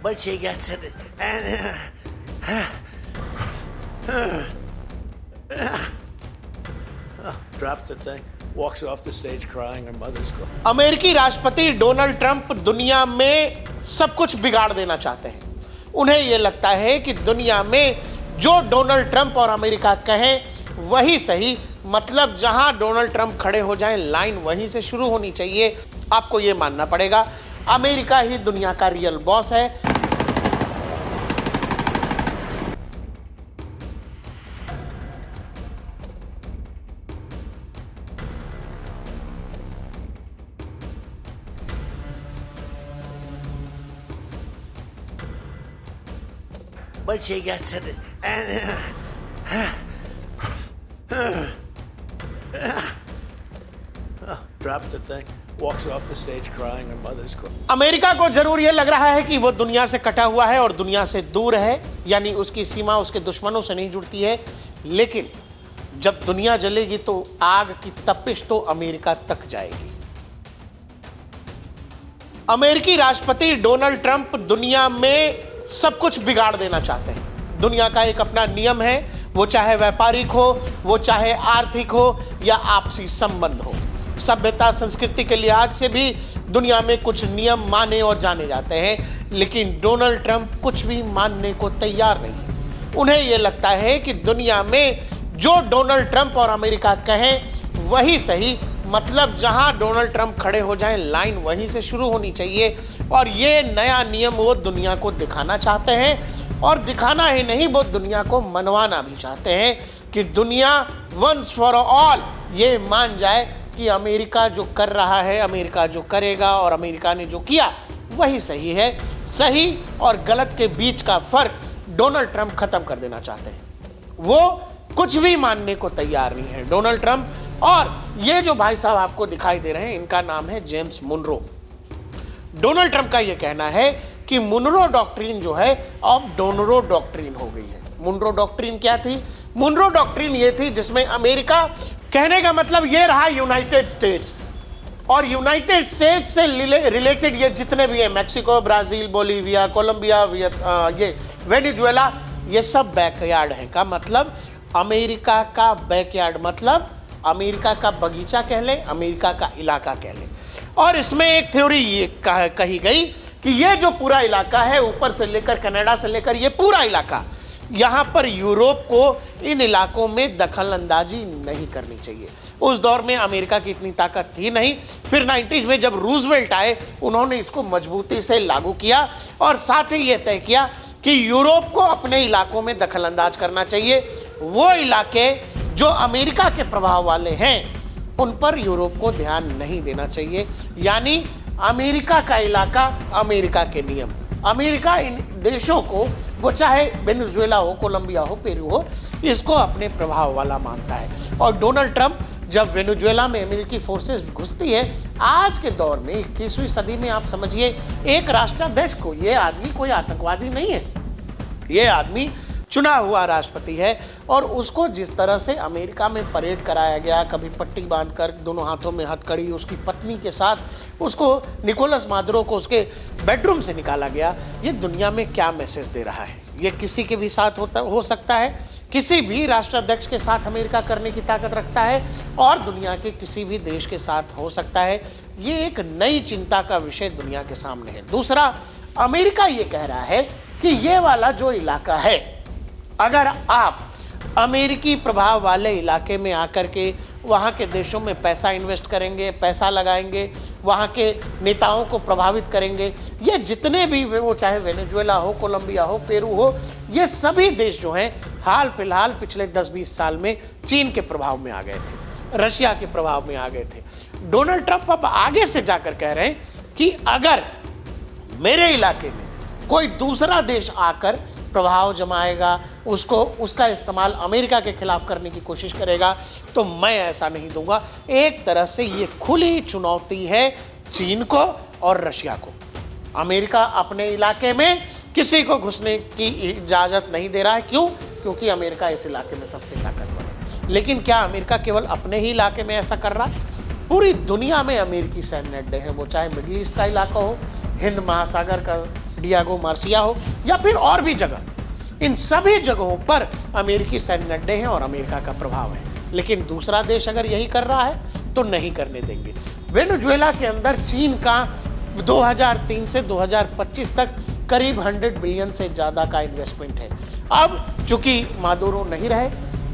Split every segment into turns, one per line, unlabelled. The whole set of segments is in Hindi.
but she gets it and drops the thing, walks off the stage crying. Her mother's crying.
अमेरिकी राष्ट्रपति डोनाल्ड ट्रंप दुनिया में सब कुछ बिगाड़ देना चाहते हैं। उन्हें यह लगता है कि दुनिया में जो डोनाल्ड ट्रंप और अमेरिका कहें वही सही, मतलब जहां डोनाल्ड ट्रंप खड़े हो जाएं लाइन वहीं से शुरू होनी चाहिए। आपको यह मानना पड़ेगा अमेरिका ही दुनिया का रियल बॉस है।
But she gets it and drops the thing, walks off the stage crying. Her mother's crying.
America को जरूर यह लग रहा है कि वो दुनिया से कटा हुआ है और दुनिया से दूर है, यानी उसकी सीमा उसके दुश्मनों से नहीं जुड़ती है। लेकिन जब दुनिया जलेगी तो आग की तपिश तो अमेरिका तक जाएगी। अमेरिकी राष्ट्रपति डोनाल्ड ट्रंप दुनिया में सब कुछ बिगाड़ देना चाहते हैं। दुनिया का एक अपना नियम है, वो चाहे व्यापारिक हो, वो चाहे आर्थिक हो या आपसी संबंध हो। सभ्यता संस्कृति के लिहाज से भी दुनिया में कुछ नियम माने और जाने जाते हैं, लेकिन डोनाल्ड ट्रंप कुछ भी मानने को तैयार नहीं है। उन्हें यह लगता है कि दुनिया में जो डोनाल्ड ट्रंप और अमेरिका कहें वही सही, मतलब जहां डोनाल्ड ट्रंप खड़े हो जाएं लाइन वहीं से शुरू होनी चाहिए। और ये नया नियम वो दुनिया को दिखाना चाहते हैं, और दिखाना ही नहीं, वो दुनिया को मनवाना भी चाहते हैं कि दुनिया वंस फॉर ऑल ये मान जाए कि अमेरिका जो कर रहा है, अमेरिका जो करेगा और अमेरिका ने जो किया वही सही है। सही और गलत के बीच का फर्क डोनाल्ड ट्रंप खत्म कर देना चाहते हैं। वो कुछ भी मानने को तैयार नहीं है डोनाल्ड ट्रंप। और ये जो भाई साहब आपको दिखाई दे रहे हैं, इनका नाम है जेम्स मुनरो। डोनाल्ड ट्रंप का ये कहना है कि मुनरो डॉक्ट्रिन जो है अब डोनरो डॉक्ट्रिन हो गई है। मुनरो डॉक्ट्रिन क्या थी? मुनरो डॉक्ट्रिन ये थी जिसमें अमेरिका, कहने का मतलब ये रहा यूनाइटेड स्टेट्स, और यूनाइटेड स्टेट्स से रिलेटेड ये जितने भी हैं, मैक्सिको, ब्राजील, बोलीविया, कोलंबिया, ये वेनेजुएला, ये सब बैकयार्ड हैं। का मतलब अमेरिका का बैकयार्ड, मतलब अमेरिका का बगीचा कह ले, अमेरिका का इलाका कह ले। और इसमें एक थ्योरी ये कही गई कि ये जो पूरा इलाका है, ऊपर से लेकर कनाडा से लेकर ये पूरा इलाका, यहाँ पर यूरोप को इन इलाकों में दखल अंदाजी नहीं करनी चाहिए। उस दौर में अमेरिका की इतनी ताकत थी नहीं। फिर 90s में जब रूजवेल्ट आए, उन्होंने इसको मजबूती से लागू किया और साथ ही ये तय किया कि यूरोप को अपने इलाकों में दखल अंदाज करना चाहिए। वो इलाके जो अमेरिका के प्रभाव वाले हैं उन पर यूरोप को ध्यान नहीं देना चाहिए, यानी अमेरिका का इलाका, अमेरिका के नियम। अमेरिका इन देशों को, वो चाहे वेनेजुएला हो, कोलंबिया हो, पेरू हो, इसको अपने प्रभाव वाला मानता है। और डोनाल्ड ट्रंप जब वेनेजुएला में अमेरिकी फोर्सेस घुसती है आज के दौर में 21वीं सदी में, आप समझिए एक राष्ट्राध्यक्ष को, ये आदमी कोई आतंकवादी नहीं है, ये आदमी चुना हुआ राष्ट्रपति है। और उसको जिस तरह से अमेरिका में परेड कराया गया, कभी पट्टी बांधकर दोनों हाथों में हथकड़ी, उसकी पत्नी के साथ उसको, निकोलस मादुरो को उसके बेडरूम से निकाला गया, ये दुनिया में क्या मैसेज दे रहा है? ये किसी के भी साथ हो सकता है, किसी भी राष्ट्राध्यक्ष के साथ अमेरिका करने की ताकत रखता है, और दुनिया के किसी भी देश के साथ हो सकता है। ये एक नई चिंता का विषय दुनिया के सामने है। दूसरा, अमेरिका ये कह रहा है कि ये वाला जो इलाका है, अगर आप अमेरिकी प्रभाव वाले इलाके में आकर के वहाँ के देशों में पैसा इन्वेस्ट करेंगे, पैसा लगाएंगे, वहाँ के नेताओं को प्रभावित करेंगे, ये जितने भी, वो चाहे वेनेजुएला हो, कोलंबिया हो, पेरू हो, ये सभी देश जो हैं हाल फिलहाल पिछले 10-20 साल में चीन के प्रभाव में आ गए थे, रशिया के प्रभाव में आ गए थे। डोनाल्ड ट्रंप अब आगे से जाकर कह रहे हैं कि अगर मेरे इलाके में कोई दूसरा देश आकर प्रभाव जमाएगा, उसका इस्तेमाल अमेरिका के खिलाफ करने की कोशिश करेगा, तो मैं ऐसा नहीं दूंगा। एक तरह से ये खुली चुनौती है चीन को और रशिया को। अमेरिका अपने इलाके में किसी को घुसने की इजाज़त नहीं दे रहा है। क्यों? क्योंकि अमेरिका इस इलाके में सबसे ताकतवर है। लेकिन क्या अमेरिका केवल अपने ही इलाके में ऐसा कर रहा है? पूरी दुनिया में अमेरिकी सैन्य अड्डे हैं, वो चाहे मिडिल ईस्ट का इलाका हो, हिंद महासागर का डियागो मार्सिया हो या फिर और भी जगह, इन सभी जगहों पर अमेरिकी सैन्य अड्डे हैं और अमेरिका का प्रभाव है। लेकिन दूसरा देश अगर यही कर रहा है तो नहीं करने देंगे। वेनेजुएला के अंदर चीन का 2003 से 2025 तक करीब 100 बिलियन से ज़्यादा का इन्वेस्टमेंट है। अब चूंकि मादुरो नहीं रहे,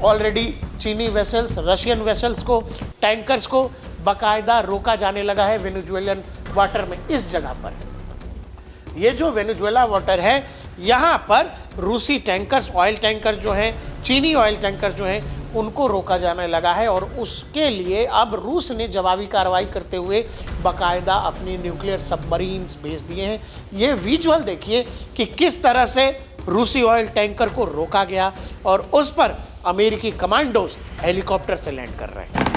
ऑलरेडी चीनी वेसल्स, रशियन वेसल्स को, टैंकर्स को बाकायदा रोका जाने लगा है वेनेजुएलन वाटर में। इस जगह पर ये जो वेनेजुएला वाटर है, यहाँ पर रूसी टैंकर्स, ऑयल टैंकर जो हैं, चीनी ऑयल टैंकर जो हैं, उनको रोका जाने लगा है। और उसके लिए अब रूस ने जवाबी कार्रवाई करते हुए बाकायदा अपनी न्यूक्लियर सबमरीन्स भेज दिए हैं। ये विजुअल देखिए कि किस तरह से रूसी ऑयल टैंकर को रोका गया और उस पर अमेरिकी कमांडोज हेलीकॉप्टर से लैंड कर रहे हैं।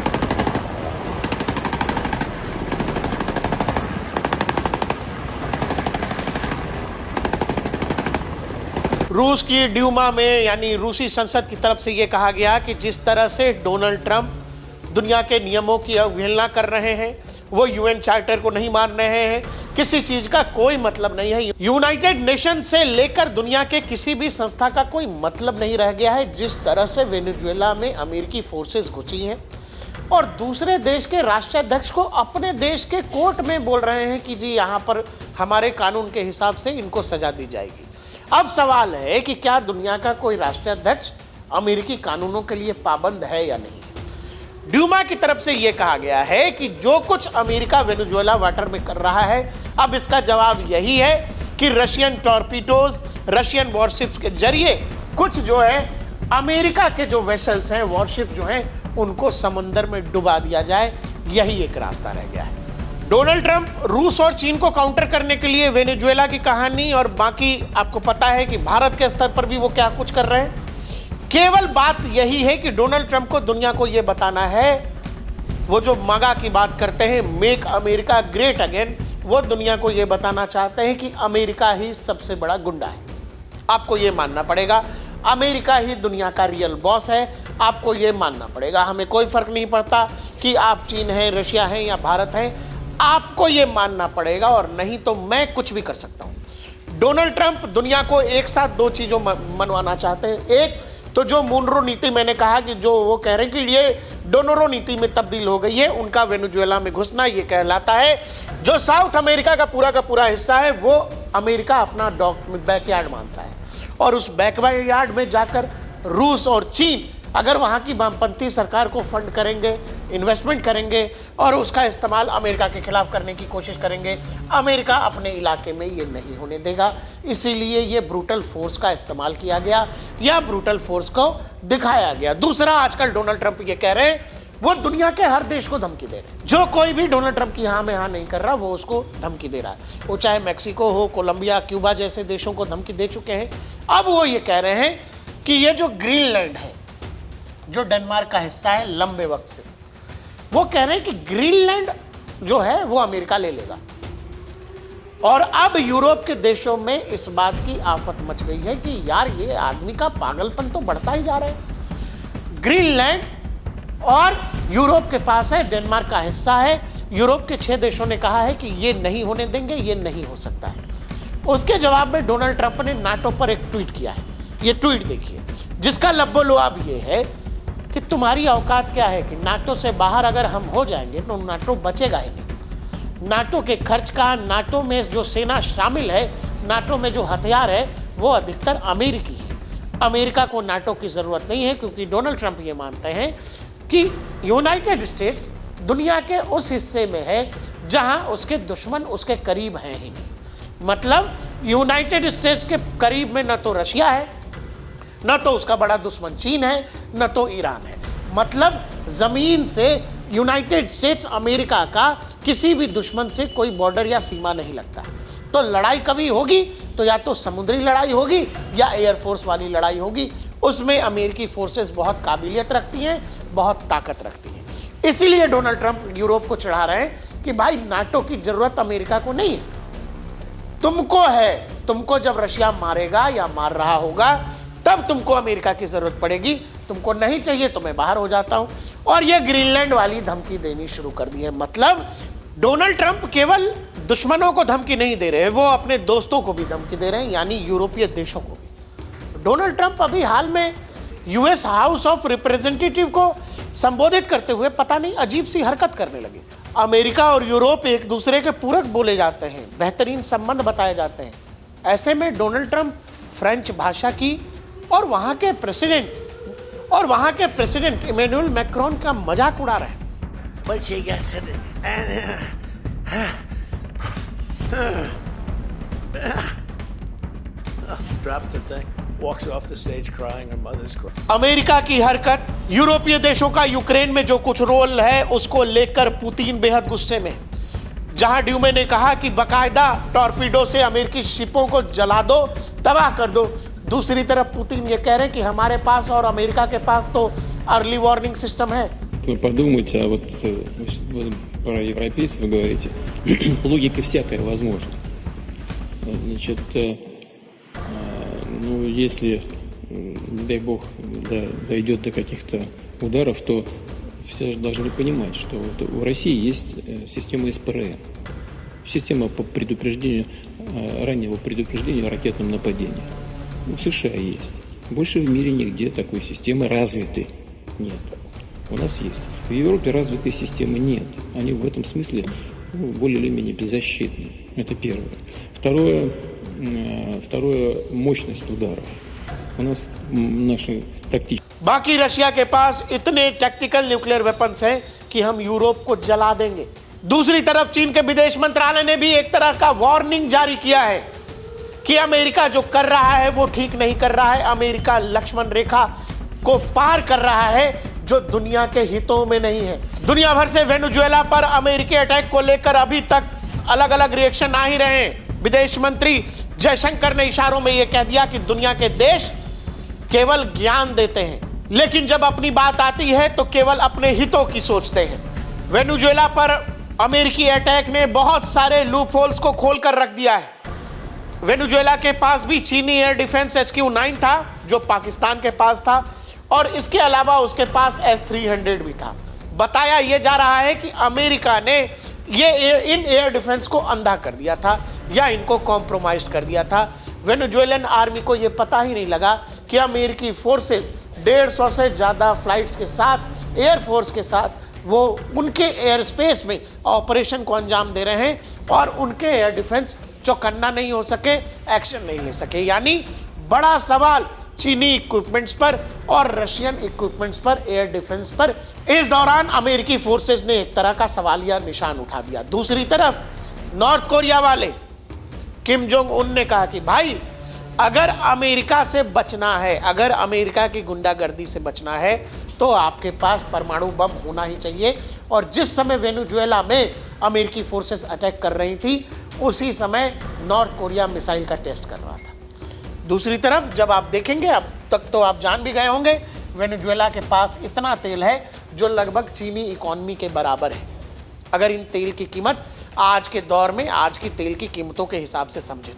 रूस की ड्यूमा में यानी रूसी संसद की तरफ से यह कहा गया कि जिस तरह से डोनाल्ड ट्रंप दुनिया के नियमों की अवहेलना कर रहे हैं, वो यूएन चार्टर को नहीं मान रहे हैं, किसी चीज का कोई मतलब नहीं है। यूनाइटेड नेशन से लेकर दुनिया के किसी भी संस्था का कोई मतलब नहीं रह गया है। जिस तरह से वेनेजुएला में अमेरिकी फोर्सेस घुसी हैं और दूसरे देश के राष्ट्राध्यक्ष को अपने देश के कोर्ट में बोल रहे हैं कि जी यहाँ पर हमारे कानून के हिसाब से इनको सजा दी जाएगी। अब सवाल है कि क्या दुनिया का कोई राष्ट्राध्यक्ष अमेरिकी कानूनों के लिए पाबंद है या नहीं। ड्यूमा की तरफ से यह कहा गया है कि जो कुछ अमेरिका वेनेजुएला वाटर में कर रहा है, अब इसका जवाब यही है कि रशियन टॉर्पीडोज, रशियन वॉरशिप्स के जरिए कुछ जो है अमेरिका के जो वेसल्स हैं, वॉरशिप जो हैं, उनको समंदर में डुबा दिया जाए। यही एक रास्ता रह गया है। डोनाल्ड ट्रंप रूस और चीन को काउंटर करने के लिए वेनेजुएला की कहानी और बाकी आपको पता है कि भारत के स्तर पर भी वो क्या कुछ कर रहे हैं। केवल बात यही है कि डोनाल्ड ट्रंप को दुनिया को ये बताना है, वो जो मगा की बात करते हैं, मेक अमेरिका ग्रेट अगेन, वो दुनिया को ये बताना चाहते हैं कि अमेरिका ही सबसे बड़ा गुंडा है। आपको ये मानना पड़ेगा, अमेरिका ही दुनिया का रियल बॉस है। आपको ये मानना पड़ेगा। हमें कोई फर्क नहीं पड़ता कि आप चीन हैं, रशिया हैं या भारत हैं, आपको ये मानना पड़ेगा, और नहीं तो मैं कुछ भी कर सकता हूं। डोनाल्ड ट्रंप दुनिया को एक साथ दो चीजों मनवाना चाहते हैं। एक तो जो मुनरो नीति मैंने कहा कि जो वो कह रहे हैं कि ये डोनरो नीति में तब्दील हो गई है, उनका वेनेजुएला में घुसना ये कहलाता है। जो साउथ अमेरिका का पूरा हिस्सा है वो अमेरिका अपना बैकयार्ड मानता है, और उस बैकयार्ड में जाकर रूस और चीन अगर वहाँ की वामपंथी सरकार को फंड करेंगे, इन्वेस्टमेंट करेंगे और उसका इस्तेमाल अमेरिका के खिलाफ करने की कोशिश करेंगे, अमेरिका अपने इलाके में ये नहीं होने देगा। इसीलिए ये ब्रूटल फोर्स का इस्तेमाल किया गया या ब्रूटल फोर्स को दिखाया गया। दूसरा, आजकल डोनाल्ड ट्रंप ये कह रहे हैं वो दुनिया के हर देश को धमकी दे रहे हैं। जो कोई भी डोनाल्ड ट्रंप की हाँ में हाँ नहीं कर रहा, वो उसको धमकी दे रहा है। वो चाहे मैक्सिको हो, कोलंबिया, क्यूबा जैसे देशों को धमकी दे चुके हैं। अब वो ये कह रहे हैं कि ये जो ग्रीनलैंड है, जो डेनमार्क का हिस्सा है लंबे वक्त से, वो कह रहे हैं कि ग्रीनलैंड जो है वो अमेरिका ले लेगा। और अब यूरोप के देशों में इस बात की आफत मच गई है कि यार ये आदमी का पागलपन तो बढ़ता ही जा रहा है। ग्रीनलैंड और यूरोप के पास है, डेनमार्क का हिस्सा है। यूरोप के 6 देशों ने कहा है कि ये नहीं होने देंगे, ये नहीं हो सकता है। उसके जवाब में डोनाल्ड ट्रंप ने नाटो पर एक ट्वीट किया है। ये ट्वीट देखिए, जिसका लब्बो-लुआब ये है कि तुम्हारी औकात क्या है कि नाटो से बाहर अगर हम हो जाएंगे तो नाटो बचेगा ही नहीं। नाटो के खर्च का, नाटो में जो सेना शामिल है, नाटो में जो हथियार है, वो अधिकतर अमेरिकी है। अमेरिका को नाटो की ज़रूरत नहीं है, क्योंकि डोनाल्ड ट्रंप ये मानते हैं कि यूनाइटेड स्टेट्स दुनिया के उस हिस्से में है जहां उसके दुश्मन उसके करीब हैं ही नहीं। मतलब यूनाइटेड स्टेट्स के करीब में न तो रशिया है, न तो उसका बड़ा दुश्मन चीन है, न तो ईरान है। मतलब जमीन से यूनाइटेड स्टेट्स अमेरिका का किसी भी दुश्मन से कोई बॉर्डर या सीमा नहीं लगता। तो लड़ाई कभी होगी तो या तो समुद्री लड़ाई होगी या एयरफोर्स वाली लड़ाई होगी। उसमें अमेरिकी फोर्सेस बहुत काबिलियत रखती हैं, बहुत ताकत रखती हैं। इसीलिए डोनाल्ड ट्रंप यूरोप को चढ़ा रहे हैं कि भाई नाटो की जरूरत अमेरिका को नहीं है, तुमको है। तुमको जब रशिया मारेगा या मार रहा होगा तब तुमको अमेरिका की जरूरत पड़ेगी। तुमको नहीं चाहिए तो मैं बाहर हो जाता हूं। और ये ग्रीनलैंड वाली धमकी देनी शुरू कर दी है। मतलब डोनाल्ड ट्रंप केवल दुश्मनों को धमकी नहीं दे रहे, वो अपने दोस्तों को भी धमकी दे रहे हैं, यानी यूरोपीय देशों को भी। डोनाल्ड ट्रंप अभी हाल में यूएस हाउस ऑफ रिप्रेजेंटेटिव को संबोधित करते हुए पता नहीं अजीब सी हरकत करने लगे। अमेरिका और यूरोप एक दूसरे के पूरक बोले जाते हैं, बेहतरीन संबंध बताए जाते हैं। ऐसे में डोनाल्ड ट्रंप फ्रेंच भाषा की और वहां के प्रेसिडेंट इमैनुअल मैक्रोन का मजाक उड़ा रहे हैं।
But she gets it and drops the thing, walks off the stage crying. Her mother's crying.
America की हरकत, यूरोपीय देशों का यूक्रेन में जो कुछ रोल है उसको लेकर पुतिन बेहद गुस्से में है। जहां ड्यूमे ने कहा कि बकायदा टॉर्पीडो से अमेरिकी शिपों को जला दो, तबाह कर दो, दूसरी तरफ पुतिन ये कह रहे हैं कि हमारे पास और अमेरिका के पास तो अर्ली वार्निंग सिस्टम है।
Подумать, а вот вы про европейцев вы говорите, логика всякая возможна. Значит, ну, если, дай бог, дойдет до каких-то ударов, то все же должны понимать, что вот у России есть система СПРН, система по предупреждению, раннего предупреждения о ракетном нападении. У США есть. Больше в мире нигде такой системы развитой нет. У нас есть. В Европе развитой системы нет. Они в этом смысле более или менее беззащитны. Это первое. Второе, мощность ударов. У нас наши тактические...
बाकी रशिया के पास इतने टैक्टिकल न्यूक्लियर वेपन्स हैं कि हम यूरोप को जला देंगे। दूसरी तरफ चीन के विदेश मंत्रालय ने भी एक तरह का वार्निंग जारी किया है कि अमेरिका जो कर रहा है वो ठीक नहीं कर रहा है। अमेरिका लक्ष्मण रेखा को पार कर रहा है जो दुनिया के हितों में नहीं है। दुनिया भर से वेनेजुएला पर अमेरिकी अटैक को लेकर अभी तक अलग अलग रिएक्शन आ ही रहे हैं। विदेश मंत्री जयशंकर ने इशारों में यह कह दिया कि दुनिया के देश केवल ज्ञान देते हैं, लेकिन जब अपनी बात आती है तो केवल अपने हितों की सोचते हैं। वेनेजुएला पर अमेरिकी अटैक ने बहुत सारे लूप होल्स को खोल कर रख दिया है। वेनेजुएला के पास भी चीनी एयर डिफेंस HQ-9 था जो पाकिस्तान के पास था, और इसके अलावा उसके पास S-300 भी था। बताया यह जा रहा है कि अमेरिका ने इन एयर डिफेंस को अंधा कर दिया था या इनको कॉम्प्रोमाइज कर दिया था। वेनेजुएलन आर्मी को यह पता ही नहीं लगा कि अमेरिकी फोर्सेस 150 से ज़्यादा फ्लाइट्स के साथ, एयरफोर्स के साथ वो उनके एयर स्पेस में ऑपरेशन को अंजाम दे रहे हैं और उनके एयर डिफेंस चौकन्ना नहीं हो सके, एक्शन नहीं ले सके। यानी बड़ा सवाल चीनी इक्विपमेंट्स पर और रशियन इक्विपमेंट्स पर, एयर डिफेंस पर। इस दौरान अमेरिकी फोर्सेस ने एक तरह का सवालिया निशान उठा दिया। दूसरी तरफ नॉर्थ कोरिया वाले किम जोंग उन ने कहा कि भाई अगर अमेरिका से बचना है, अगर अमेरिका की गुंडागर्दी से बचना है तो आपके पास परमाणु बम होना ही चाहिए। और जिस समय वेनेजुएला में अमेरिकी फोर्सेस अटैक कर रही थी उसी समय नॉर्थ कोरिया मिसाइल का टेस्ट कर रहा था। दूसरी तरफ जब आप देखेंगे, अब तक तो आप जान भी गए होंगे, वेनेजुएला के पास इतना तेल है जो लगभग चीनी इकोनॉमी के बराबर है। अगर इन तेल की कीमत आज के दौर में, आज की तेल की कीमतों के हिसाब से समझे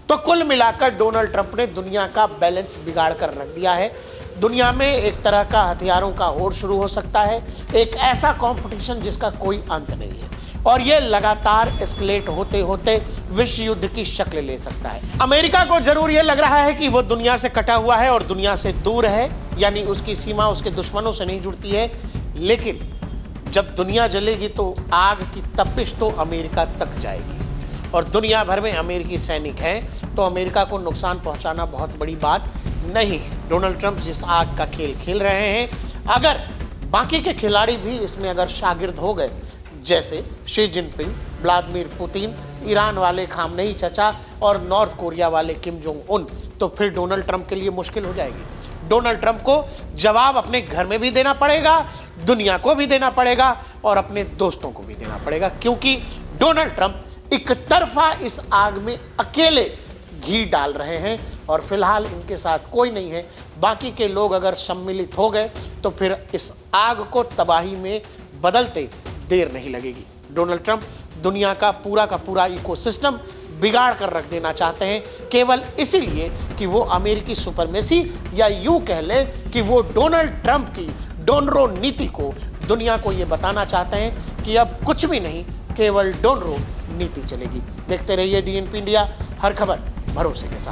तो कुल मिलाकर डोनाल्ड ट्रंप ने दुनिया का बैलेंस बिगाड़ कर रख दिया है। दुनिया में एक तरह का हथियारों का होड़ शुरू हो सकता है, एक ऐसा कंपटीशन जिसका कोई अंत नहीं है, और ये लगातार एस्केलेट होते होते विश्व युद्ध की शक्ल ले सकता है। अमेरिका को जरूर ये लग रहा है कि वो दुनिया से कटा हुआ है और दुनिया से दूर है, यानी उसकी सीमा उसके दुश्मनों से नहीं जुड़ती है। लेकिन जब दुनिया जलेगी तो आग की तपिश तो अमेरिका तक जाएगी, और दुनिया भर में अमेरिकी सैनिक हैं तो अमेरिका को नुकसान पहुंचाना बहुत बड़ी बात नहीं है। डोनाल्ड ट्रंप जिस आग का खेल खेल रहे हैं, अगर बाकी के खिलाड़ी भी इसमें अगर शागिर्द हो गए, जैसे Xi Jinping, Vladimir Putin, Iran वाले खामनेई चचा और नॉर्थ कोरिया वाले किम जोंग उन, तो फिर डोनाल्ड ट्रंप के लिए मुश्किल हो जाएगी। डोनाल्ड ट्रंप को जवाब अपने घर में भी देना पड़ेगा, दुनिया को भी देना पड़ेगा और अपने दोस्तों को भी देना पड़ेगा, क्योंकि डोनाल्ड ट्रंप एक तरफा इस आग में अकेले घी डाल रहे हैं और फिलहाल इनके साथ कोई नहीं है। बाकी के लोग अगर सम्मिलित हो गए तो फिर इस आग को तबाही में बदलते देर नहीं लगेगी। डोनाल्ड ट्रंप दुनिया का पूरा इकोसिस्टम बिगाड़ कर रख देना चाहते हैं, केवल इसीलिए कि वो अमेरिकी सुपरमेसी, या यूं कह ले कि वो डोनाल्ड ट्रंप की डोनरो नीति को दुनिया को ये बताना चाहते हैं कि अब कुछ भी नहीं, केवल डोनरो नीति चलेगी। देखते रहिए DNP इंडिया, हर खबर भरोसे के साथ।